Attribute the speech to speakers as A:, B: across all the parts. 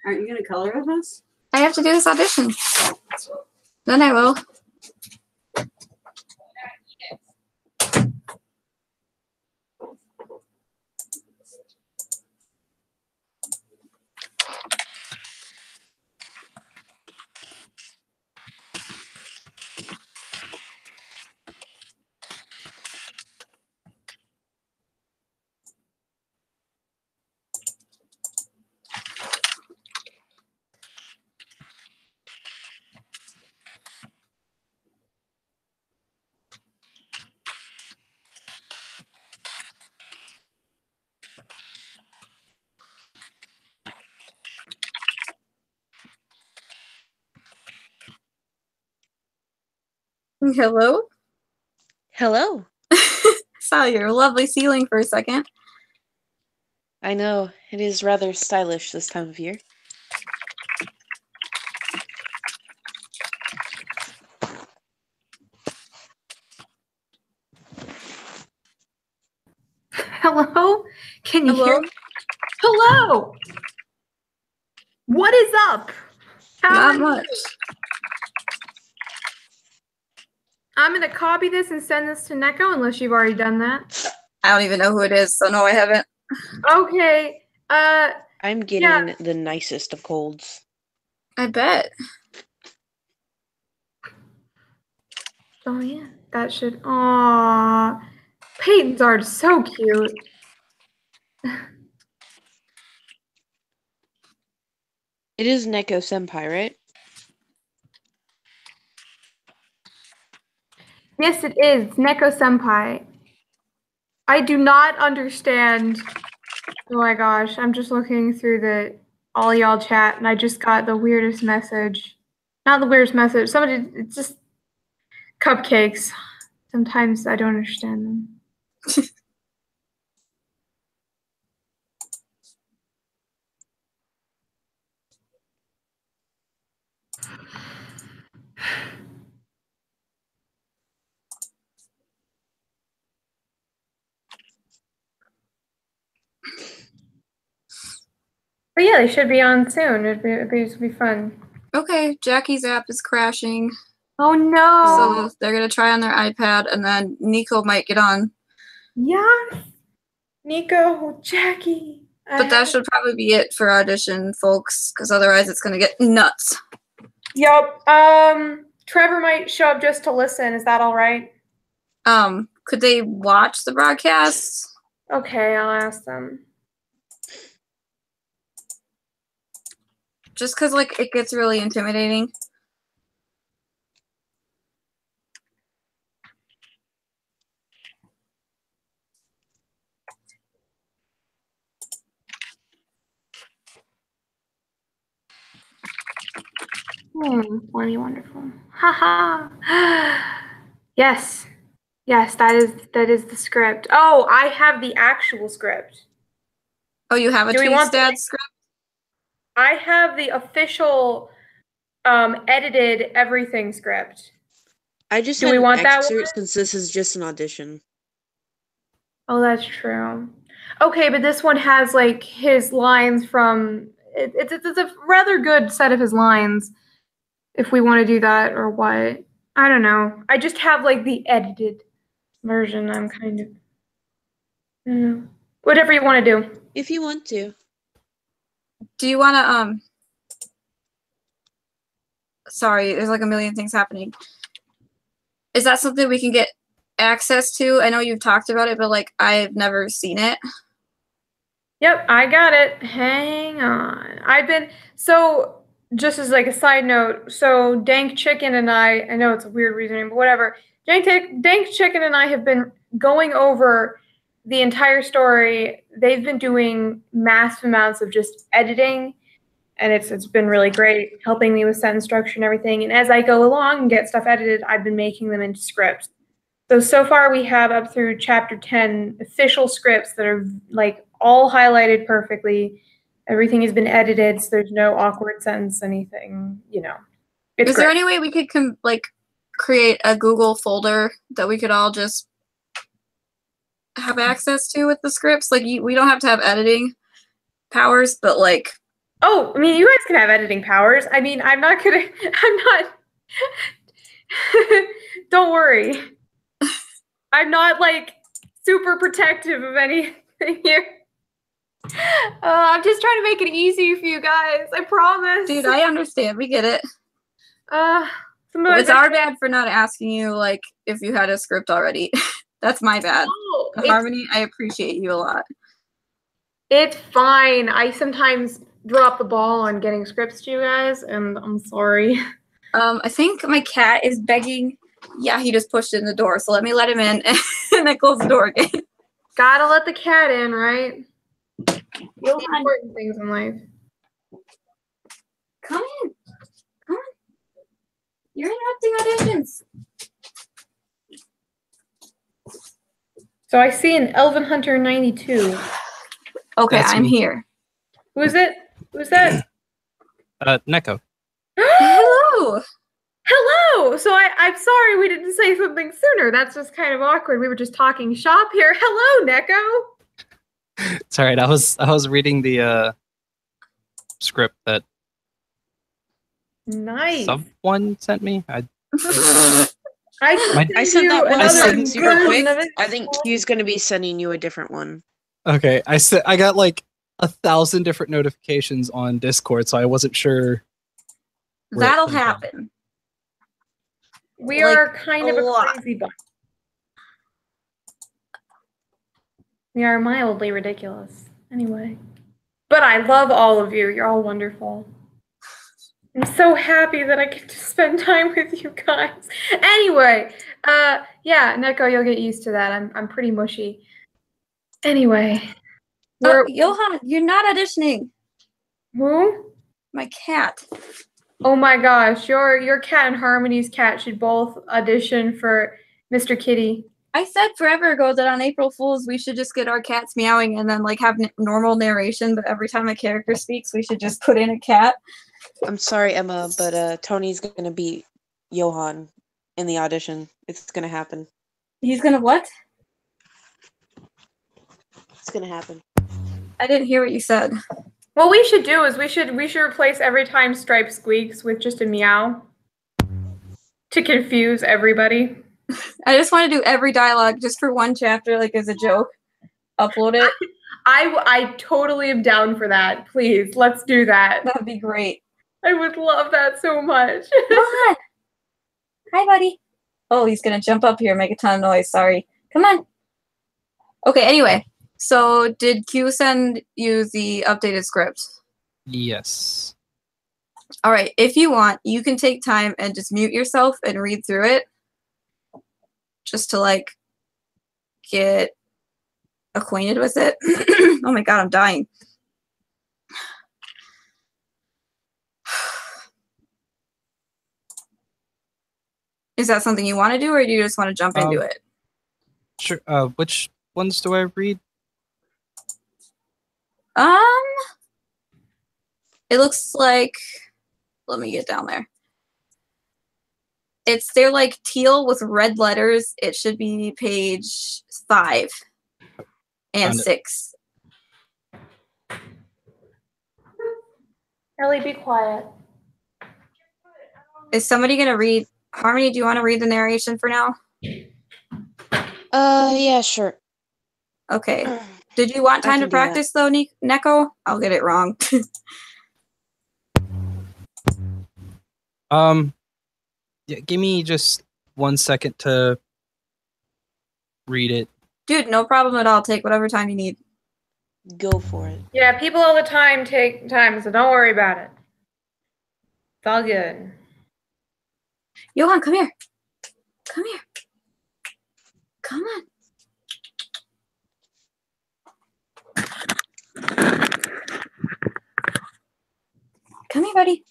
A: Aren't you going to color with us?
B: I have to do this audition. Then I will. Hello?
C: Hello.
B: Saw your lovely ceiling for a second.
C: I know, it is rather stylish this time of year.
D: Hello? Can you
B: Hello?
D: hear me? Hello! What is up?
B: Not much.
D: I'm going to copy this and send this to Neko, unless you've already done that.
B: I don't even know who it is, so no, I haven't.
D: Okay.
C: I'm getting the nicest of colds.
B: I bet.
D: Oh, yeah. That should... Aww. Peyton's art is so cute.
C: It is Neko Senpai, right?
D: Yes, it is. Neko Senpai. I do not understand. Oh my gosh. I'm just looking through all y'all chat, and I just got the weirdest message. Not the weirdest message. Somebody... It's just... Cupcakes. Sometimes I don't understand them. But yeah, they should be on soon. It'd be fun.
B: Okay, Jackie's app is crashing.
D: Oh no!
B: So they're going to try on their iPad, and then Neko might get on.
D: Yes! Neko, Jackie.
B: But that should probably be it for audition, folks, because otherwise it's going to get nuts.
D: Yup. Trevor might show up just to listen. Is that all right?
B: Could they watch the broadcast?
D: Okay, I'll ask them.
B: Just because, like, it gets really intimidating.
D: Really wonderful. Haha. Yes. Yes, that is the script. Oh, I have the actual script.
B: Oh, you have a Tweek Dad script?
D: I have the official edited everything script.
C: I just
D: Do
C: had
D: we want
C: an
D: that
C: excerpt
D: one?
C: since this is just an audition.
D: Oh, that's true. Okay, but this one has like his lines from it's a rather good set of his lines. If we want to do that or what, I don't know. I just have like the edited version. I'm kind of, I don't know. Whatever you want to do.
C: If you want to.
B: Do you want to sorry, there's like a million things happening. Is that something we can get access to? I know you've talked about it, but like I've never seen it.
D: Yep, I got it. Hang on. So just as like a side note, so Dank Chicken and I know it's a weird reasoning, but whatever. Dank Chicken and I have been going over the entire story. They've been doing massive amounts of just editing, and it's been really great, helping me with sentence structure and everything. And as I go along and get stuff edited, I've been making them into scripts. So far we have up through chapter 10 official scripts that are like all highlighted perfectly. Everything has been edited, so there's no awkward sentence, anything, you know.
B: Is there any way we could create a Google folder that we could all just have access to with the scripts? Like we don't have to have editing powers, but like
D: Oh, I mean, you guys can have editing powers. I mean, I'm not gonna. I'm not. Don't worry. I'm not like super protective of anything here. I'm just trying to make it easy for you guys. I promise.
B: Dude, I understand. We get it.
D: Sometimes
B: It's our bad for not asking you, like, if you had a script already. That's my bad.
D: No,
B: Harmony, I appreciate you a lot.
D: it's fine. I sometimes drop the ball on getting scripts to you guys, and I'm sorry.
B: I think my cat is begging. Yeah, he just pushed in the door, so let me let him in and then close the door again.
D: Gotta let the cat in, right?
B: Johan,
D: The important things in life.
B: come in. Come on. You're interrupting auditions.
D: So I see an Elven Hunter 92.
B: Okay,
A: That's
B: I'm
A: me.
B: here.
D: Who is it? Who's that?
A: Neko.
B: Hello.
D: Hello. So I'm sorry we didn't say something sooner. That's just kind of awkward. We were just talking shop here. Hello, Neko.
A: It's all right. I was reading the script that
D: Nice.
A: someone sent me.
C: I
D: I
C: sent that one
A: another
C: super
D: good
C: quick.
D: one.
C: I think Q's gonna be sending you a different one.
A: Okay, I got like 1,000 different notifications on Discord, so I wasn't sure. where it
B: That'll
A: came from.
B: happen.
D: We
B: Like,
D: are kind of
B: a
D: a
B: lot.
D: crazy bunch. We are mildly ridiculous. Anyway. But I love all of you. You're all wonderful. I'm so happy that I get to spend time with you guys. Anyway, yeah, Neko, you'll get used to that. I'm pretty mushy. Anyway.
B: Johan, you're not auditioning.
D: Who?
B: My cat.
D: Oh my gosh, your cat and Harmony's cat should both audition for Mr. Kitty.
B: I said forever ago that on April Fools we should just get our cats meowing and then like have normal narration, but every time a character speaks, we should just put in a cat.
C: I'm sorry, Emma, but Tony's gonna beat Johan in the audition. It's gonna happen.
B: He's gonna what?
C: It's gonna happen.
B: I didn't hear what you said.
D: What we should do is we should replace every time Stripe squeaks with just a meow to confuse everybody.
B: I just want to do every dialogue just for one chapter, like as a joke. Upload it.
D: I totally am down for that. Please, let's do that.
B: That would be great.
D: I would love that so much.
B: Johan! Hi, buddy. Oh, he's gonna jump up here and make a ton of noise. Sorry. Come on. Okay, anyway. So, did Q send you the updated script?
A: Yes.
B: All right. If you want, you can take time and just mute yourself and read through it. Just to, like, get acquainted with it. Oh my god, I'm dying. Is that something you want to do, or do you just want to jump into it?
A: Sure. Which ones do I read?
B: It looks like, let me get down there. They're like teal with red letters. It should be page 5 and
A: Found it.
B: 6.
D: Ellie, be quiet.
B: Is somebody gonna read? Harmony, do you want to read the narration for now?
C: Yeah, sure.
B: Okay. Did you want
C: I
B: time
C: can
B: to
C: do that.
B: practice though, Neko? I'll get it wrong.
A: Yeah, give me just 1 second to read it.
B: Dude, no problem at all. Take whatever time you need.
C: Go for it.
D: Yeah, people all the time take time, so don't worry about it. It's all good.
B: Johan, come here. Come here. Come on. Come here, buddy.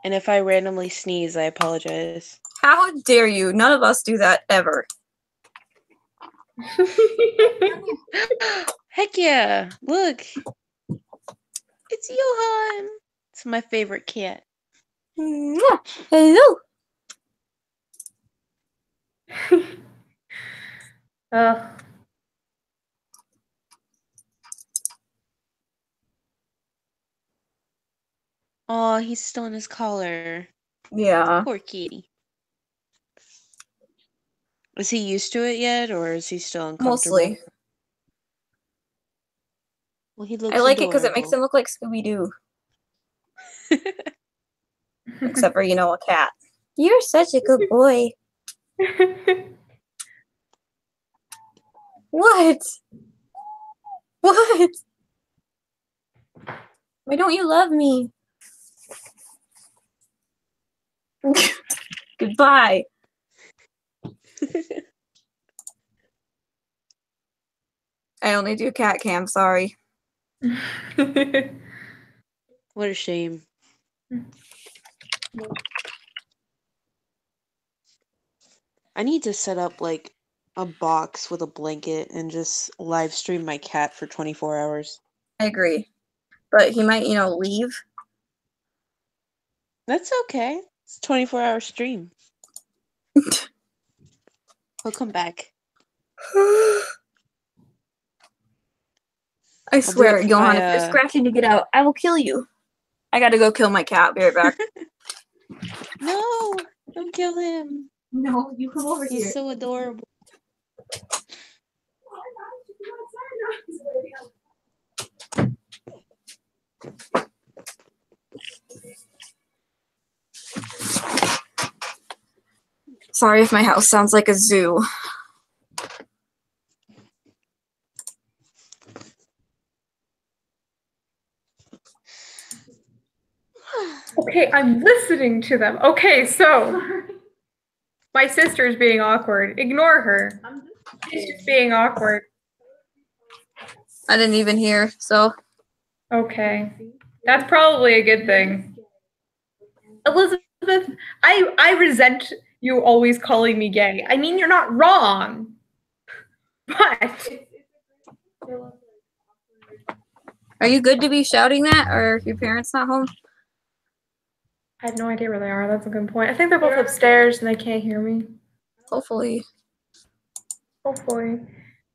C: And if I randomly sneeze, I apologize.
B: How dare you? None of us do that ever.
C: Heck yeah! Look, it's Johan. It's my favorite cat.
B: Mwah. Hello.
D: Ugh.
C: Oh, he's still in his collar.
B: Yeah.
C: Poor kitty. Is he used to it yet, or is he still uncomfortable?
B: Mostly.
C: Well, he looks
B: I like it because it makes
C: adorable.
B: him look like Scooby-Doo. Except for, a cat. You're such a good boy. What? What? Why don't you love me? Goodbye. I only do cat cam, sorry.
C: What a shame. I need to set up like a box with a blanket and just live stream my cat for 24 hours.
B: I agree. But he might, leave.
C: That's okay. It's a 24-hour stream. He'll come back.
B: I swear,
C: for
B: Johan,
C: my,
B: if you're scratching to get out, I will kill you. I gotta go kill my cat. Be right back.
C: No! Don't kill him.
B: No, you come over
C: He's so adorable.
B: Sorry if my house sounds like a zoo.
D: Okay, I'm listening to them. Okay, so my sister's being awkward. Ignore her. She's just being awkward.
B: I didn't even hear, so.
D: Okay. That's probably a good thing. Elizabeth, I resent you always calling me gay. I mean, you're not wrong. But
B: Are you good to be shouting that, or your parents not home?
D: I have no idea where they are. That's a good point. I think they're both upstairs and they can't hear me.
B: Hopefully.
D: Hopefully.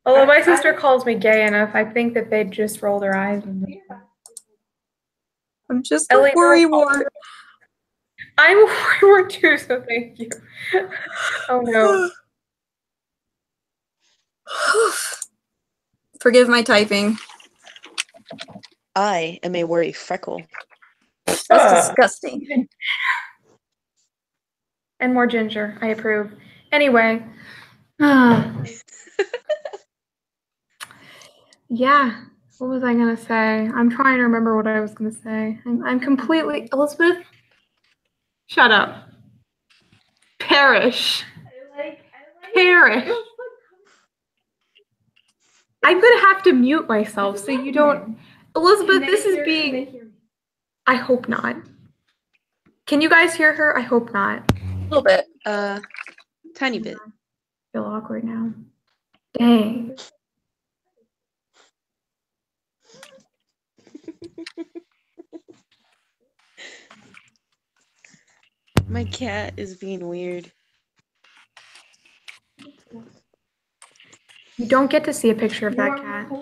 D: Although my sister calls me gay enough, I think that they'd just roll their eyes.
B: I'm just
D: Ellie,
B: a worrywart.
D: I'm a worrywart too, so thank you. Oh no.
B: Forgive my typing.
C: I am a worry freckle.
B: That's disgusting.
D: And more ginger. I approve. Anyway. Yeah. What was I going to say? I'm trying to remember what I was going to say. I'm completely... Elizabeth? Shut up. Perish. Perish. I'm going to have to mute myself so you don't... Elizabeth, this is being... I hope not. Can you guys hear her? I hope not.
B: A little bit.
C: Tiny bit.
D: I feel awkward now. Dang.
C: My cat is being weird.
D: You don't get to see a picture of that cat.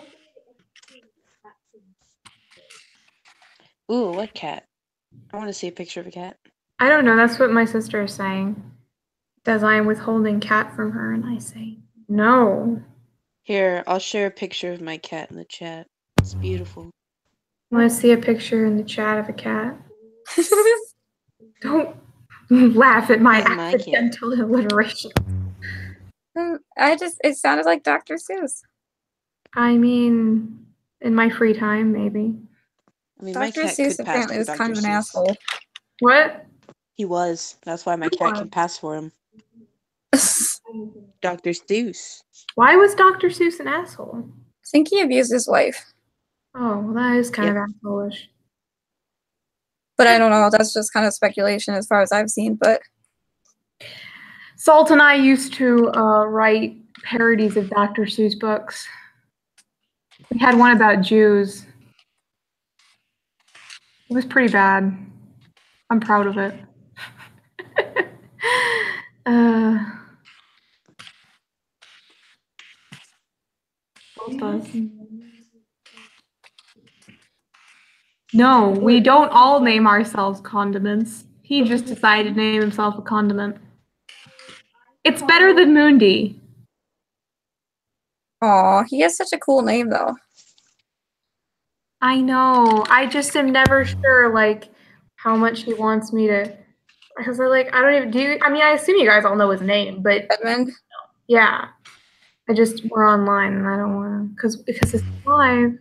C: Ooh, what cat? I want to see a picture of a cat.
D: I don't know. That's what my sister is saying. Says I am withholding cat from her, and I say no.
C: Here, I'll share a picture of my cat in the chat. It's beautiful.
D: I want to see a picture in the chat of a cat. Don't laugh at my
C: He's my cat.
D: accidental alliteration.
B: It sounded like Dr. Seuss.
D: I mean, in my free time, maybe.
C: I mean, my
B: Dr.
C: cat
B: Seuss
C: could pass
B: apparently
C: for
B: was
C: Dr.
B: kind of an
C: Seuss.
B: asshole.
D: What?
C: He was. That's why my cat can pass for him. Dr. Seuss.
D: Why was Dr. Seuss an asshole?
B: I think he abused his wife.
D: Oh, well, that is kind of asshole-ish.
B: But I don't know. That's just kind of speculation as far as I've seen. But
D: Salt and I used to write parodies of Dr. Seuss books. We had one about Jews. It was pretty bad. I'm proud of it. No, we don't all name ourselves condiments. He just decided to name himself a condiment. It's better than Moondy.
B: Aw, he has such a cool name though.
D: I know. I just am never sure, like, how much he wants me to. Because I don't even do. I mean, I assume you guys all know his name, but
B: Edmund.
D: yeah, we're online, and I don't want to because it's live.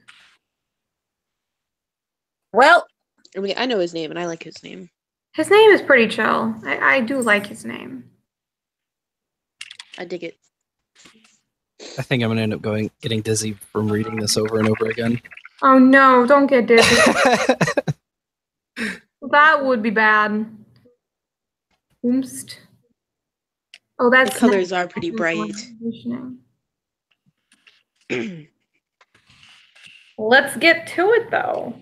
B: Well,
C: I mean, I know his name, and I like his name.
D: His name is pretty chill. I do like his name.
C: I dig it.
A: I think I'm gonna end up getting dizzy from reading this over and over again.
D: Oh no! Don't get dizzy. That would be bad. Oomst. Oh, that's
C: The colors are pretty bright.
D: Let's get to it, though.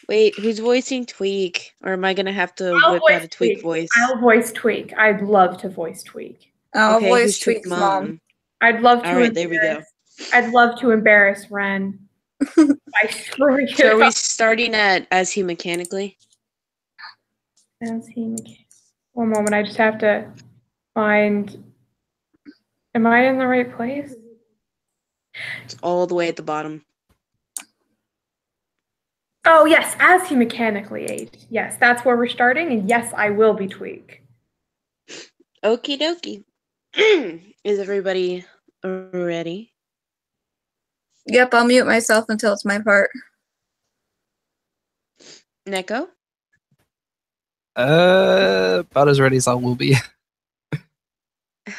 C: Wait, who's voicing Tweek? Or am I gonna have to whip out a Tweek voice?
D: I'll voice Tweek. I'd love to voice Tweek.
B: I'll
C: Okay,
B: voice
C: who's Tweek's
B: Tweek's mom.
D: I'd love to.
C: All right, there we go.
D: I'd love to embarrass Ren by screwing it
C: So are we
D: up.
C: starting at As He Mechanically?
D: As he mechanically. One moment, I just have to find. Am I in the right place?
C: It's all the way at the bottom.
D: Oh yes, as he mechanically aged. Yes, that's where we're starting, and yes, I will be Tweek.
C: Okie dokie. Is everybody ready?
B: Yep, I'll mute myself until it's my part.
C: Neko?
A: About as ready as I will be.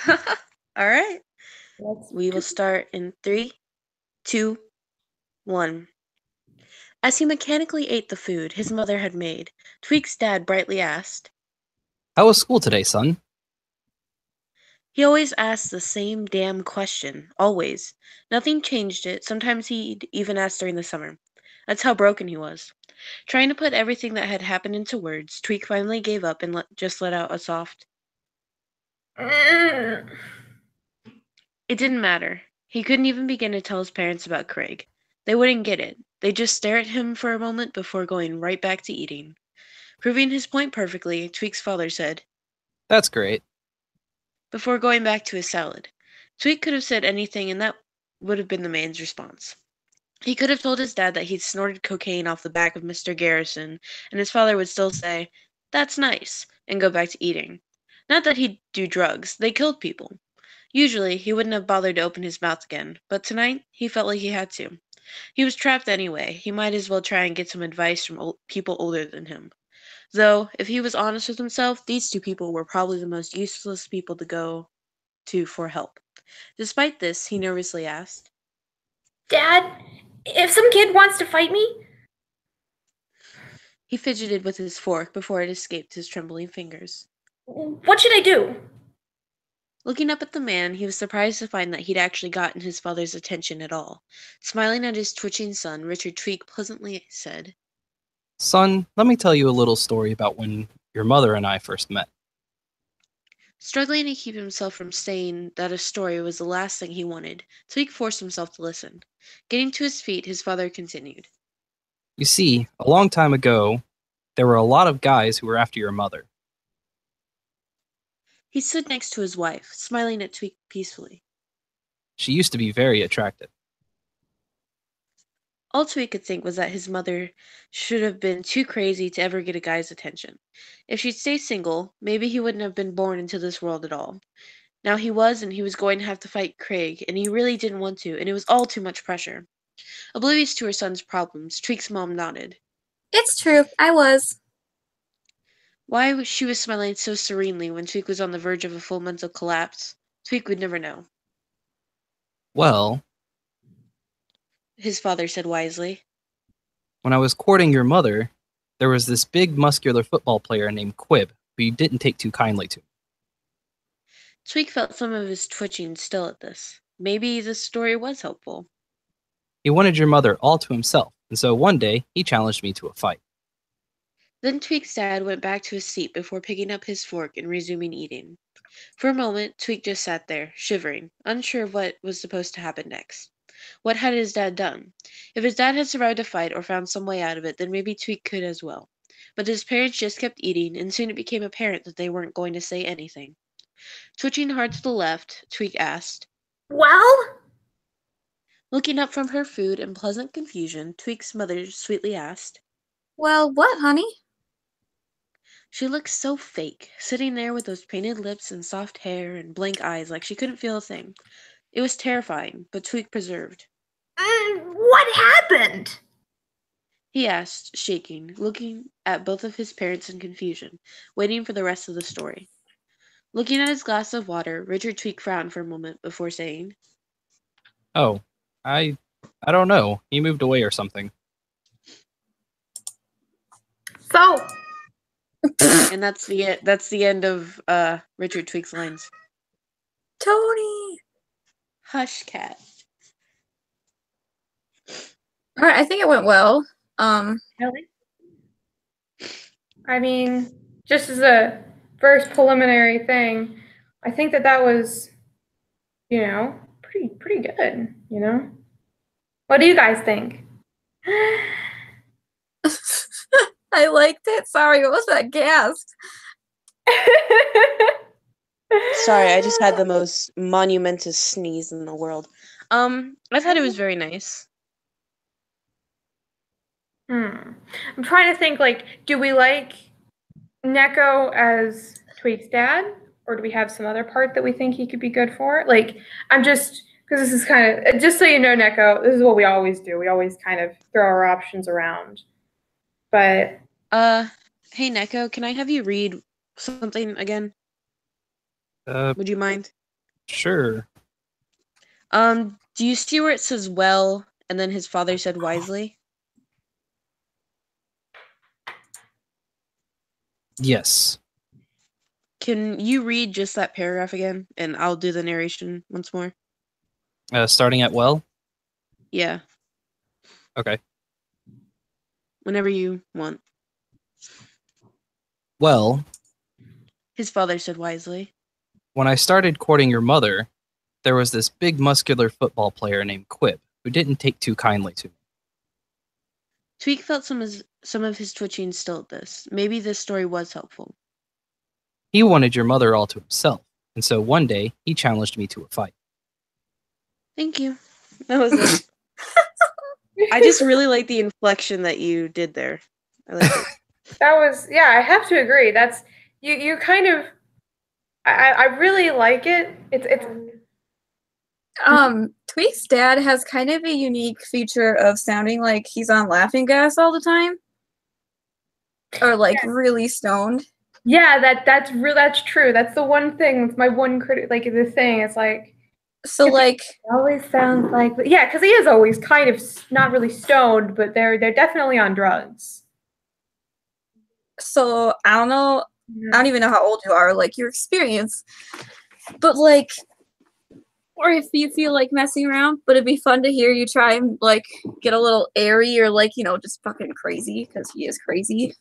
C: All right. We will start in 3, 2, 1. As he mechanically ate the food his mother had made, Tweek's dad brightly asked.
A: How was school today, son?
C: He always asked the same damn question, always. Nothing changed it. Sometimes he'd even ask during the summer. That's how broken he was. Trying to put everything that had happened into words, Tweek finally gave up and just let out a soft. It didn't matter. He couldn't even begin to tell his parents about Craig. They wouldn't get it. They'd just stare at him for a moment before going right back to eating. Proving his point perfectly, Tweek's father said,
A: That's great.
C: before going back to his salad. Tweek could have said anything, and that would have been the man's response. He could have told his dad that he'd snorted cocaine off the back of Mr. Garrison, and his father would still say, That's nice, and go back to eating. Not that he'd do drugs. They killed people. Usually, he wouldn't have bothered to open his mouth again, but tonight, he felt like he had to. He was trapped anyway. He might as well try and get some advice from people older than him. Though, if he was honest with himself, these two people were probably the most useless people to go to for help. Despite this, he nervously asked,
D: Dad, if some kid wants to fight me?
C: He fidgeted with his fork before it escaped his trembling fingers.
D: What should I do?
C: Looking up at the man, he was surprised to find that he'd actually gotten his father's attention at all. Smiling at his twitching son, Richard Tweek pleasantly said,
A: Son, let me tell you a little story about when your mother and I first met.
C: Struggling to keep himself from saying that a story was the last thing he wanted, Tweek forced himself to listen. Getting to his feet, his father continued.
A: You see, a long time ago, there were a lot of guys who were after your mother.
C: He stood next to his wife, smiling at Tweek peacefully.
A: She used to be very attractive.
C: All Tweek could think was that his mother should have been too crazy to ever get a guy's attention. If she'd stayed single, maybe he wouldn't have been born into this world at all. Now he was, and he was going to have to fight Craig, and he really didn't want to, and it was all too much pressure. Oblivious to her son's problems, Tweek's mom nodded.
B: It's true, I was.
C: Why she was smiling so serenely when Tweek was on the verge of a full mental collapse, Tweek would never know.
A: Well,
C: His father said wisely.
A: when I was courting your mother, there was this big muscular football player named Quib, who you didn't take too kindly to.
C: Tweek felt some of his twitching still at this. Maybe this story was helpful.
A: He wanted your mother all to himself, and so one day he challenged me to a fight.
C: Then Tweek's dad went back to his seat before picking up his fork and resuming eating. For a moment, Tweek just sat there, shivering, unsure of what was supposed to happen next. What had his dad done? If his dad had survived a fight or found some way out of it, then maybe Tweek could as well. But his parents just kept eating, and soon it became apparent that they weren't going to say anything. Twitching hard to the left, Tweek asked.
D: Well?
C: Looking up from her food in pleasant confusion, Tweek's mother sweetly asked.
B: Well, what, honey?
C: She looked so fake, sitting there with those painted lips and soft hair and blank eyes like she couldn't feel a thing. It was terrifying, but Tweek persevered.
D: What happened?
C: He asked, shaking, looking at both of his parents in confusion, waiting for the rest of the story. Looking at his glass of water, Richard Tweek frowned for a moment before saying,
A: Oh, I don't know. He moved away or something.
D: So,
C: and that's the end of Richard Tweek's lines.
B: Tony!
C: Hush, cat.
B: All right, I think it went well.
D: really? I mean, just as a first preliminary thing, I think that was, pretty good, What do you guys think?
B: I liked it. Sorry, what was that gasp?
C: Sorry, I just had the most monumentous sneeze in the world. I thought it was very nice.
D: I'm trying to think, do we like Neko as Tweek's dad? Or do we have some other part that we think he could be good for? I'm just, because this is kind of, just so you know, Neko, this is what we always do. We always kind of throw our options around. But...
C: hey, Neko, can I have you read something again? Would you mind?
A: Sure.
C: Do you see where it says well, and then his father said wisely?
A: Yes.
C: Can you read just that paragraph again, and I'll do the narration once more?
A: Starting at well?
C: Yeah.
A: Okay.
C: Whenever you want.
A: Well,
C: his father said wisely.
A: When I started courting your mother, there was this big muscular football player named Quib who didn't take too kindly to me.
C: Tweek felt some of his twitching still at this. Maybe this story was helpful.
A: He wanted your mother all to himself, and so one day he challenged me to a fight.
C: Thank you. That was it. I just really like the inflection that you did there. I like it.
D: That was, yeah, I have to agree. That's, you kind of, I really like it. It's
B: Tweek's dad has kind of a unique feature of sounding like he's on laughing gas all the time. Or really stoned.
D: Yeah, that's true. That's the one thing. That's my one critic. The thing. It's
B: so
D: it always sounds like, yeah, because he is always kind of not really stoned, but they're definitely on drugs.
B: So I don't know. I don't even know how old you are. Your experience, but or if you feel like messing around, but it'd be fun to hear you try and get a little airy or just fucking crazy, because he is crazy.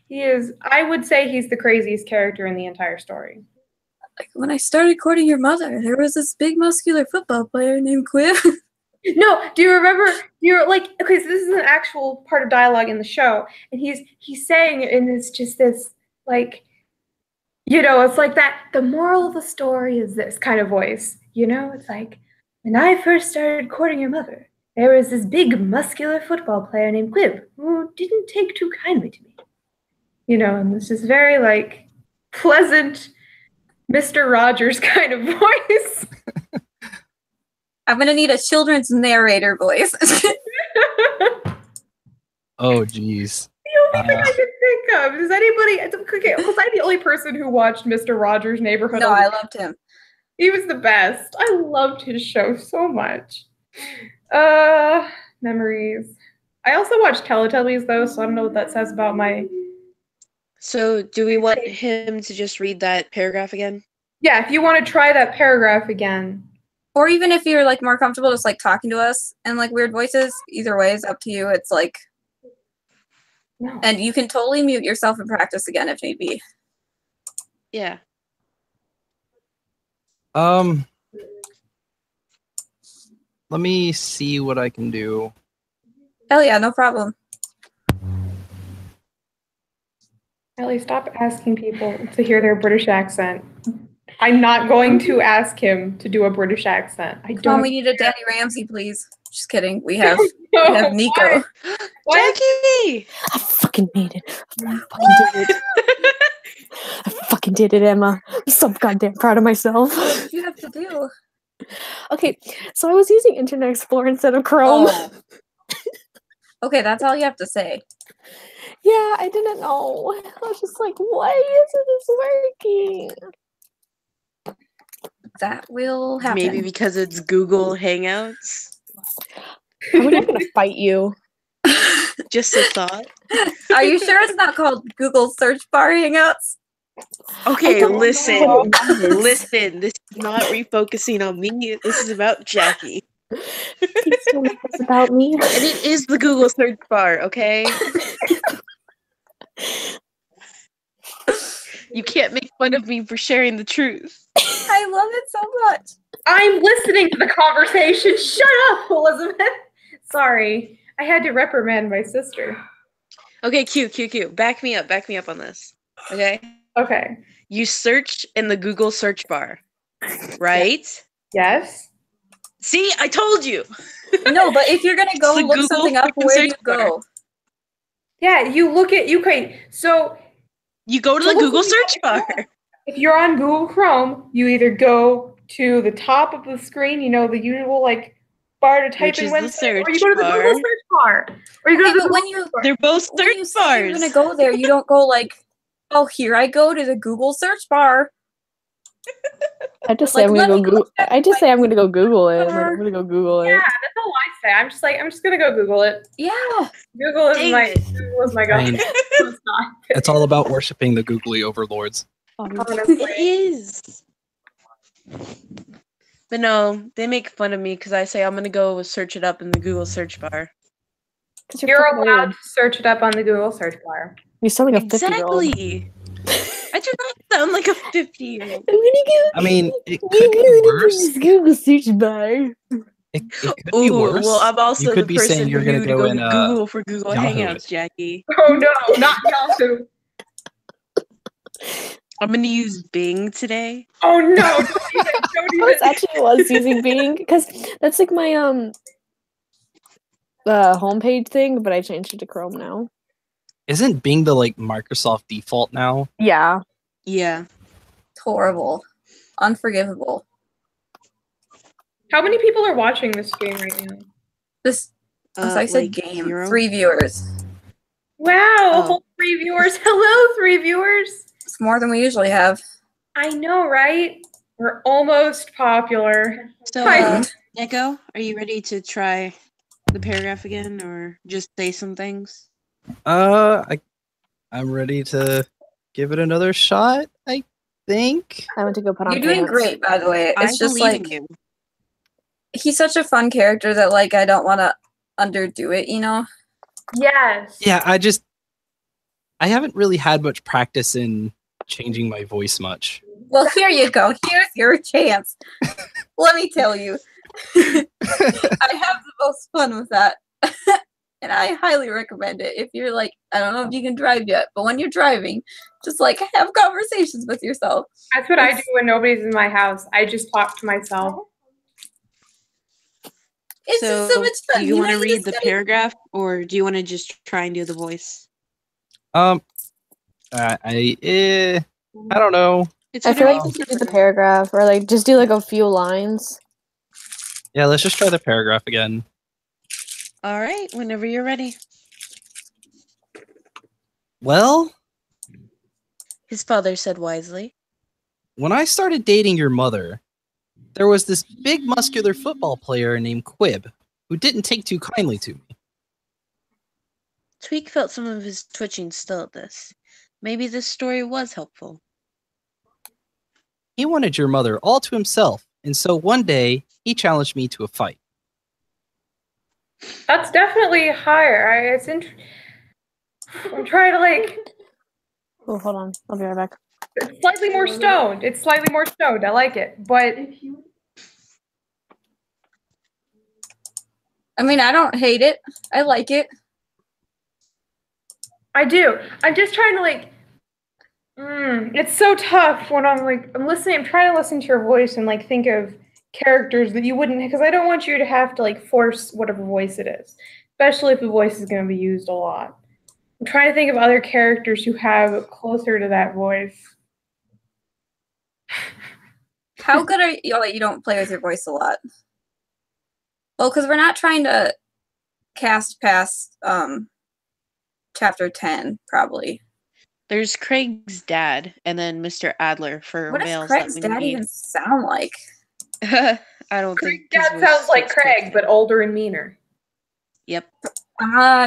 D: He is. I would say he's the craziest character in the entire story.
B: When I started courting your mother, there was this big muscular football player named Quib.
D: No, do you remember? You're okay, so this is an actual part of dialogue in the show, and he's saying it, and it's just this it's like that. The moral of the story is this kind of voice. It's when I first started courting your mother, there was this big muscular football player named Quib who didn't take too kindly to me. And this is very pleasant Mr. Rogers kind of voice.
B: I'm gonna need a children's narrator voice.
A: Oh, jeez.
D: The only thing I can think of is anybody. Okay, was I the only person who watched Mr. Rogers' Neighborhood?
B: No, I loved him.
D: He was the best. I loved his show so much. Memories. I also watched Teletubbies though, so I don't know what that says about my.
C: So, do we want him to just read that paragraph again?
D: Yeah, if you want to try that paragraph again.
B: Or even if you're more comfortable just talking to us in weird voices, either way is up to you. It's
D: no.
B: And you can totally mute yourself and practice again if need be.
C: Yeah.
A: let me see what I can do.
B: Hell yeah, no problem.
D: Ellie, stop asking people to hear their British accent. I'm not going to ask him to do a British accent. I
B: Come on,
D: don't.
B: we need a Danny Ramsey, please. Just kidding. We have
D: know.
B: Neko.
D: What?
C: Jackie!
E: I fucking made it. I fucking did it. I fucking did it, Emma. I'm so goddamn proud of myself.
B: What did you have to do?
E: Okay, so I was using Internet Explorer instead of Chrome.
B: Oh. Okay, that's all you have to say.
E: Yeah, I didn't know. I was just like, why isn't this working?
B: That will happen.
C: Maybe because it's Google Hangouts.
E: I'm not gonna fight you.
C: Just a thought.
B: Are you sure it's not called Google Search Bar Hangouts?
C: Okay,
E: don't know
C: listen.
E: what it is.
C: Listen, this is not refocusing on me. This is about Jackie.
E: Please don't make this about me.
C: And it is the Google search bar, okay? You can't make fun of me for sharing the truth.
B: I love it so much.
D: I'm listening to the conversation. Shut up, Elizabeth. Sorry. I had to reprimand my sister.
C: Okay, Q. Back me up on this. Okay?
D: Okay.
C: You search in the Google search bar, right?
D: Yes.
C: See, I told you.
B: No, but if you're gonna go
C: the
B: look
C: Google
B: something up,
C: freaking
B: where do you
C: search bar.
B: go?
D: Yeah, you look at okay. So
C: You go to the Google search bar.
D: if you're on Google Chrome, you either go to the top of the screen, you know, the usual like bar to type
C: Which
D: in
C: is the
D: website, or you
C: search
D: go to the
C: bar.
D: Google search bar, or you go
B: Okay,
D: to the
B: but when
D: Google
B: you
D: search bar.
C: They're both
B: when
C: search
B: you say you're
C: bars.
B: gonna go there, you don't go like, oh, here I go to the Google search bar.
E: I just
B: Like,
E: say I'm
B: let
E: gonna
B: me
E: go.
B: look at
E: I just say I'm gonna go Google it. Like,
B: bar.
E: I'm gonna go Google
D: Yeah,
E: it.
D: that's all I say. I'm just gonna go Google it.
B: Yeah.
D: Google is
C: Dang
D: my
C: it.
D: Google is my
A: I
D: god.
A: mean,
D: It's not.
A: it's all about worshiping the googly overlords.
D: Honestly.
C: It is. But no, they make fun of me because I say I'm gonna go search it up in the Google search bar.
E: 'Cause
D: You're
E: fucking
D: allowed
E: old.
D: to search it up on the Google search bar.
E: You sound like a 50-year-old.
C: Exactly. I do not sound like a 50-year-old.
E: I'm gonna go.
A: I mean, it could be worse.
E: Google search bar.
A: It could be worse.
C: Well, I'm also
A: You could
C: the
A: be
C: person
A: saying you're
C: who
A: gonna
C: knew to
A: go
C: go
A: in,
C: to Google for Google
A: Yahoo
C: Hangouts,
A: it.
C: Jackie.
D: Oh no, not Yahoo.
C: I'm gonna use Bing today.
D: Oh no, don't even,
E: I
D: don't
E: was
D: even.
E: actually was using Bing because that's like my homepage thing, but I changed it to Chrome now.
A: Isn't Bing the like Microsoft default now?
E: Yeah.
C: Yeah.
B: It's horrible. Unforgivable.
D: How many people are watching this stream right now?
B: This as I said
C: Like
B: game.
C: 0?
B: 3 viewers.
D: Wow,
C: Oh.
D: a whole 3 viewers. Hello, 3 viewers.
B: It's more than we usually have.
D: I know, right? We're almost popular.
C: So,
D: Hi.
C: Neko, are you ready to try the paragraph again, or just say some things?
A: I'm ready to give it another shot, I think.
E: I went to go put on
B: You're doing
E: pants.
B: great, by the way.
C: I
B: It's just
C: believe
B: like
C: in you.
B: he's such a fun character that like I don't want to underdo it, you know?
D: Yes.
A: Yeah, I haven't really had much practice in changing my voice much.
B: Well, here you go. Here's your chance. Let me tell you. I have the most fun with that. And I highly recommend it. If you're like, I don't know if you can drive yet, but when you're driving, just like have conversations with yourself.
D: That's what I do when nobody's in my house. I just talk to myself.
B: It's just so much fun.
C: do you want to
B: know,
C: read
B: just
C: the
B: gotta-
C: paragraph, or do you want to just try and do the voice?
A: I don't know.
C: It's
E: I feel
C: whatever
E: like
C: you
E: you should do the
C: prefer.
E: paragraph or like just do like a few lines.
A: Yeah, let's just try the paragraph again.
C: All right, whenever you're ready.
A: Well,
C: His father said wisely.
A: when I started dating your mother, there was this big muscular football player named Quib who didn't take too kindly to me.
C: Tweek felt some of his twitching still at this. Maybe this story was helpful.
A: He wanted your mother all to himself, and so one day he challenged me to a fight.
D: That's definitely higher. I'm trying to like
E: Oh, hold on. I'll be right back.
D: it's slightly more stoned. It's slightly more stoned. I like it. But
B: I mean, I don't hate it. I like it.
D: I do. I'm just trying to like. It's so tough when I'm listening. I'm trying to listen to your voice and like think of characters that you wouldn't, because I don't want you to have to like force whatever voice it is, especially if the voice is going to be used a lot. I'm trying to think of other characters who have closer to that voice.
B: How good are you? You don't play with your voice a lot. Well, because we're not trying to cast past chapter 10, probably.
C: There's Craig's dad, and then Mr. Adler for
B: What does
C: males
B: Craig's
C: that we
B: dad
C: need.
B: even sound like?
C: I don't
D: Craig's
C: think his
D: dad
C: voice
D: sounds like
C: fits
D: Craig,
C: Craig's
D: but older and meaner.
C: Yep.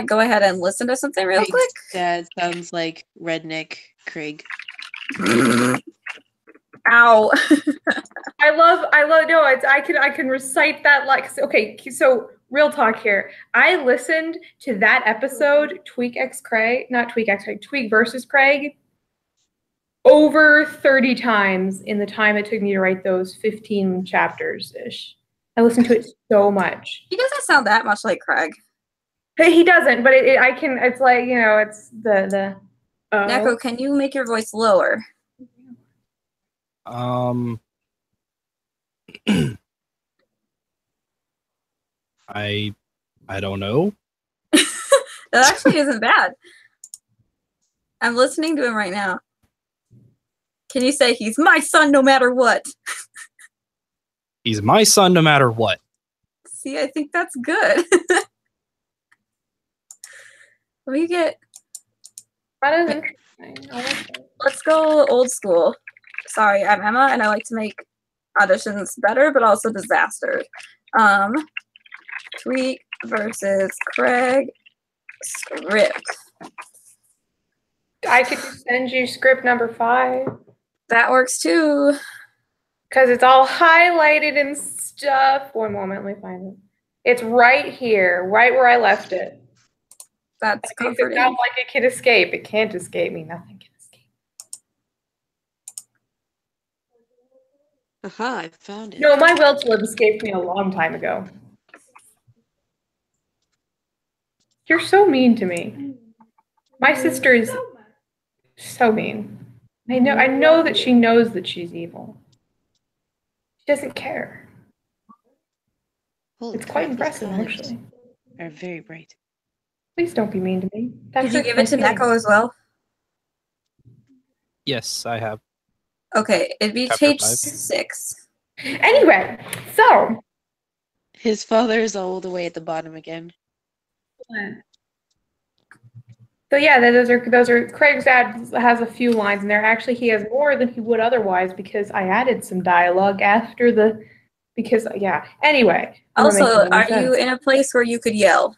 B: Go ahead and listen to something real
C: Craig's
B: quick.
C: dad sounds like redneck Craig.
B: Ow.
D: I love. No, I can recite that like. Okay, so real talk here. I listened to that episode, Tweek versus Craig, over 30 times in the time it took me to write those 15 chapters ish. I listened to it so much.
B: He doesn't sound that much like Craig.
D: He doesn't, but I can. It's like, you know, it's the.
B: Neko, can you make your voice lower?
A: I don't know.
B: That actually isn't bad. I'm listening to him right now. Can you say he's my son no matter what?
A: He's my son no matter what.
B: See, I think that's good. Let me get.
D: That is interesting. I like that.
B: Let's go old school. Sorry, I'm Emma, and I like to make auditions better, but also disasters. Tweek versus Craig script.
D: I could just send you script number 5.
B: That works too.
D: Because it's all highlighted and stuff. One moment, let me find it. It's right here, right where I left it.
B: That's
D: I think
B: comforting.
D: it sounds like it can escape. It can't escape me. Nothing can escape.
C: Aha, I found it.
D: No, my will to live escaped me a long time ago. You're so mean to me. My sister is so mean. I know that she knows that she's evil. She doesn't care.
C: Holy
D: It's quite
C: crap, these
D: impressive,
C: colors
D: actually.
C: are very bright.
D: Please don't be mean to me. That
B: Did you
D: hurts
B: give
D: my
B: it to
D: feelings.
B: Neko as well?
A: Yes, I have.
B: Okay, it'd be
A: Chapter
B: page
A: 5.
B: 6.
D: Anyway, so
C: His father is all the way at the bottom again.
D: yeah, those are Craig's dad has a few lines in there. Actually, he has more than he would otherwise because I added some dialogue after the yeah. Anyway. I'm not
B: Also,
D: making any
B: are you
D: sense.
B: in a place where you could yell?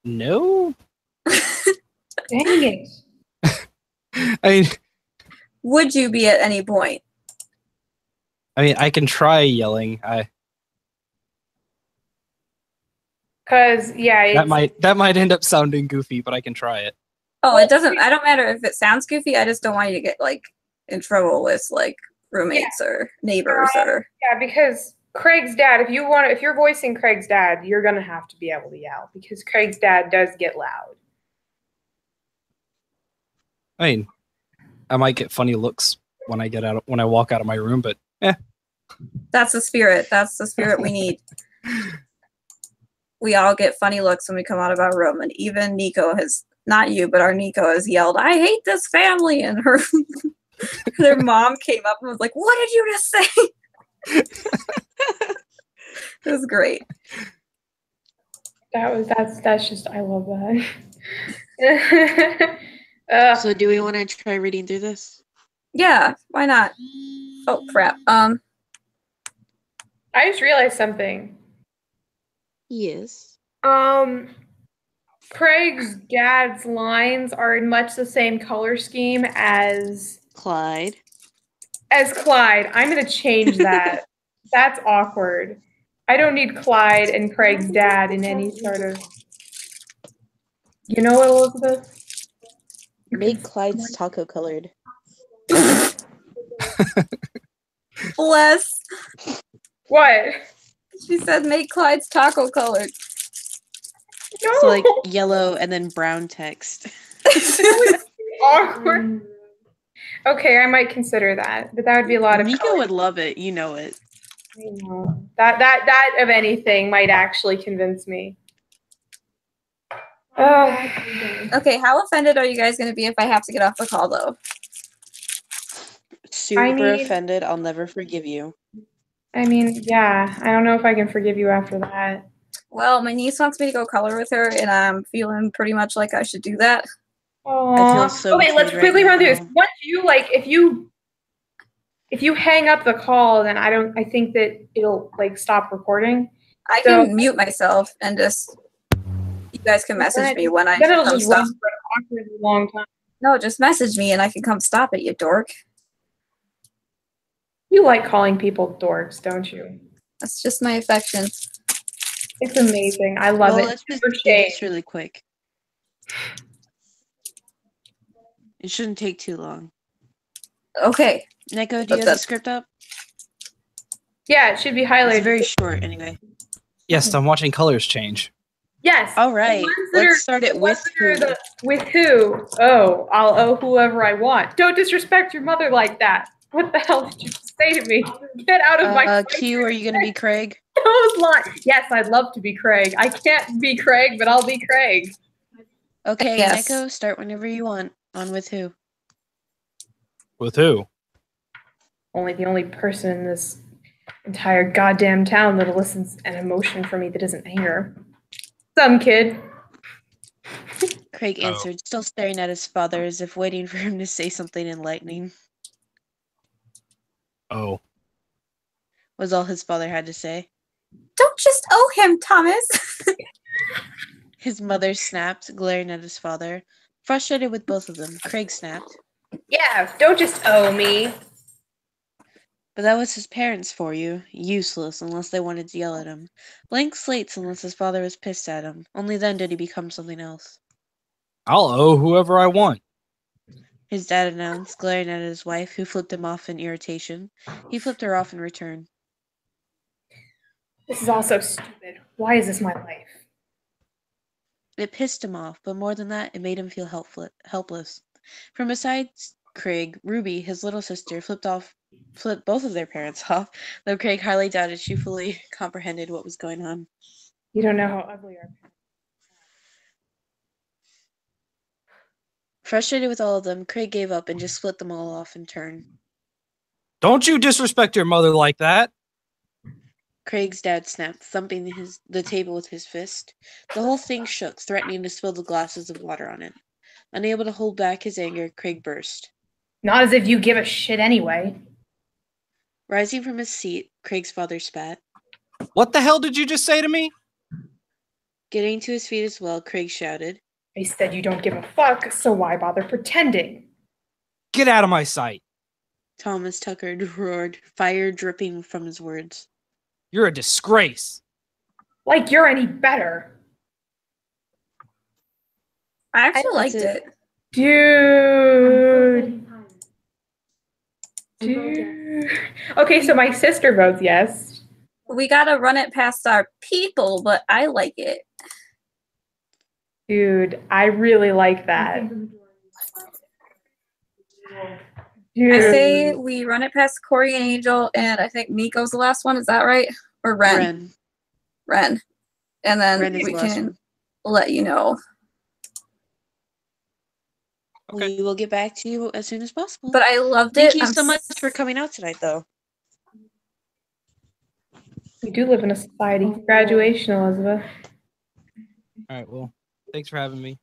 A: No?
D: Dang it.
A: I mean,
B: Would you be at any point?
A: I can try yelling.
D: Because yeah,
A: That might end up sounding goofy, but I can try it.
B: Oh, it doesn't. I don't matter if it sounds goofy. I just don't want you to get like in trouble with like roommates or neighbors or.
D: yeah, because Craig's dad. If you're voicing Craig's dad, you're gonna have to be able to yell because Craig's dad does get loud.
A: I mean, I might get funny looks when I walk out of my room, but
B: That's the spirit. That's the spirit we need. We all get funny looks when we come out of our room, and even Neko has, not you, but our Neko has yelled, "I hate this family," and their mom came up and was like, "What did you just say?" It was great.
D: That's just, I love that.
C: So do we want to try reading through this?
B: Yeah, why not? Oh crap.
D: I just realized something.
C: Yes.
D: Craig's dad's lines are in much the same color scheme as
C: Clyde.
D: Clyde. I'm gonna change that. That's awkward. I don't need Clyde and Craig's dad in any sort of. You know what, Elizabeth?
C: Make Clyde's taco colored.
B: Bless.
D: What?
B: She said make Clyde's taco colored.
D: No.
C: So like yellow and then brown text.
D: Awkward. Okay, I might consider that, but that would be a lot of
C: Neko
D: color.
C: would love it. You know it.
D: I know. That of anything might actually convince me.
B: Okay, how offended are you guys going to be if I have to get off the call, though?
C: Super offended. I'll never forgive you.
D: I mean, yeah, I don't know if I can forgive you after that.
B: Well, my niece wants me to go color with her, and I'm feeling pretty much like I should do that.
C: I feel so
D: okay, let's
C: betrayed
D: quickly
C: right
D: run through this.
C: now.
D: Once you if you hang up the call, then I think that it'll like stop recording.
B: I can mute myself and just you guys can message me when I
D: then it'll
B: come
D: just
B: stop.
D: run for an awkwardly long time.
B: No, just message me and I can come stop it, you dork.
D: You like calling people dorks, don't you?
B: That's just my affection.
D: It's amazing. I love it.
C: Let's just
D: For
C: do
D: shame.
C: this really quick. It shouldn't take too long.
B: Okay.
C: Neko, do you have the script up?
D: Yeah, it should be highlighted.
C: It's very short, anyway.
A: Yes, I'm watching colors change.
D: Yes.
C: All right. Let's start it with who.
D: With who? Oh, I'll owe whoever I want. Don't disrespect your mother like that. What the hell did you say to me? Get out of my
C: Q, are you going to be Craig?
D: Yes, I'd love to be Craig. I can't be Craig, but I'll be Craig.
C: Okay,
B: Yes.
C: Neko, start whenever you want. On with who?
A: With who?
D: The only person in this entire goddamn town that elicits an emotion from me that isn't anger. Some kid.
C: Craig answered, still staring at his father as if waiting for him to say something enlightening.
A: Oh.
C: Was all his father had to say.
B: Don't just owe him, Thomas.
C: His mother snapped, glaring at his father. Frustrated with both of them, Craig snapped.
D: Yeah, don't just owe me.
C: But that was his parents for you. Useless unless they wanted to yell at him. Blank slates unless his father was pissed at him. Only then did he become something else.
A: I'll owe whoever I want.
C: His dad announced, glaring at his wife, who flipped him off in irritation. He flipped her off in return.
D: This is all so stupid. Why is this my life?
C: It pissed him off, but more than that, it made him feel helpless. From beside Craig, Ruby, his little sister, flipped both of their parents off, though Craig highly doubted she fully comprehended what was going on.
D: You don't know how ugly our parents are.
C: Frustrated with all of them, Craig gave up and just split them all off in turn.
A: Don't you disrespect your mother like that.
C: Craig's dad snapped, thumping the table with his fist. The whole thing shook, threatening to spill the glasses of water on it. Unable to hold back his anger, Craig burst.
D: Not as if you give a shit anyway.
C: Rising from his seat, Craig's father spat.
A: What the hell did you just say to me?
C: Getting to his feet as well, Craig shouted.
D: I said you don't give a fuck, so why bother pretending?
A: Get out of my sight.
C: Thomas Tucker roared, fire dripping from his words.
A: You're a disgrace.
D: Like you're any better.
B: I actually liked it.
D: Dude. Okay, so my sister votes yes.
B: We gotta run it past our people, but I like it.
D: Dude, I really like that. Dude.
B: I say we run it past Corey and Angel, and I think Neko's the last one. Is that right? Or Ren? Ren. And then
C: Ren is
B: we
C: the last
B: can
C: one.
B: let you know.
A: Okay.
C: We will get back to you as soon as possible.
B: But I loved
C: Thank
B: it.
C: you so much for coming out tonight, though.
D: We do live in a society. Graduation, Elizabeth.
A: All right, well, thanks for having me.